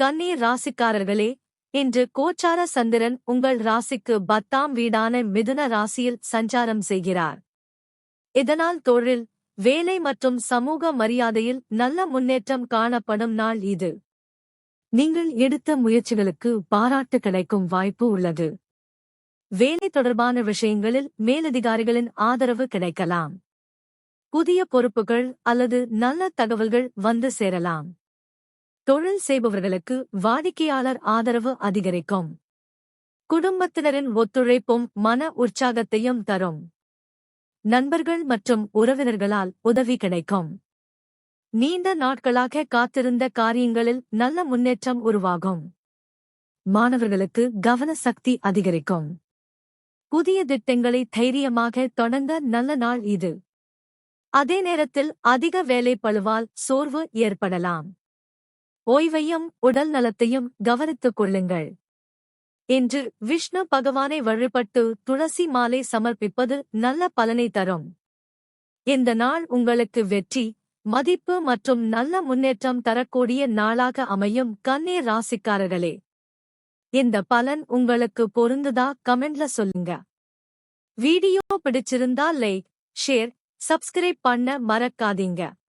கன்னி ராசிக்காரர்களே, இன்று கோச்சார சந்திரன் உங்கள் ராசிக்கு 10ஆம் வீடான மிதுன ராசியில் சஞ்சாரம் செய்கிறார். இதனால் தொழில், வேலை மற்றும் சமூக மரியாதையில் நல்ல முன்னேற்றம் காணப்படும் நாள் இது. நீங்கள் எடுத்த முயற்சிகளுக்கு பாராட்டு கிடைக்கும் வாய்ப்பு உள்ளது. வேலை தொடர்பான விஷயங்களில் மேலதிகாரிகளின் ஆதரவு கிடைக்கலாம். புதிய பொறுப்புகள் அல்லது நல்ல தகவல்கள் வந்து சேரலாம். தொழில் செய்பவர்களுக்கு வாடிக்கையாளர் ஆதரவு அதிகரிக்கும். குடும்பத்தினரின் ஒத்துழைப்பும் மன உற்சாகத்தையும் தரும். நண்பர்கள் மற்றும் உறவினர்களால் உதவி கிடைக்கும். நீண்ட நாட்களாக காத்திருந்த காரியங்களில் நல்ல முன்னேற்றம் உருவாகும். மாணவர்களுக்கு கவன சக்தி அதிகரிக்கும். புதிய திட்டங்களை தைரியமாக தொடங்க நல்ல நாள் இது. அதே நேரத்தில் அதிக வேலைப்பளுவால் சோர்வு ஏற்படலாம். ஓய்வையும் உடல் நலத்தையும் கவனித்துக் கொள்ளுங்கள். இன்று விஷ்ணு பகவானை வழிபட்டு துளசி மாலை சமர்ப்பிப்பது நல்ல பலனை தரும். இந்த நாள் உங்களுக்கு வெற்றி, மதிப்பு மற்றும் நல்ல முன்னேற்றம் தரக்கூடிய நாளாக அமையும். கன்னி ராசிக்காரர்களே, இந்த பலன் உங்களுக்கு பொருந்துதா? கமெண்ட்ல சொல்லுங்க. வீடியோ பிடிச்சிருந்தா லைக், ஷேர், சப்ஸ்கிரைப் பண்ண மறக்காதீங்க.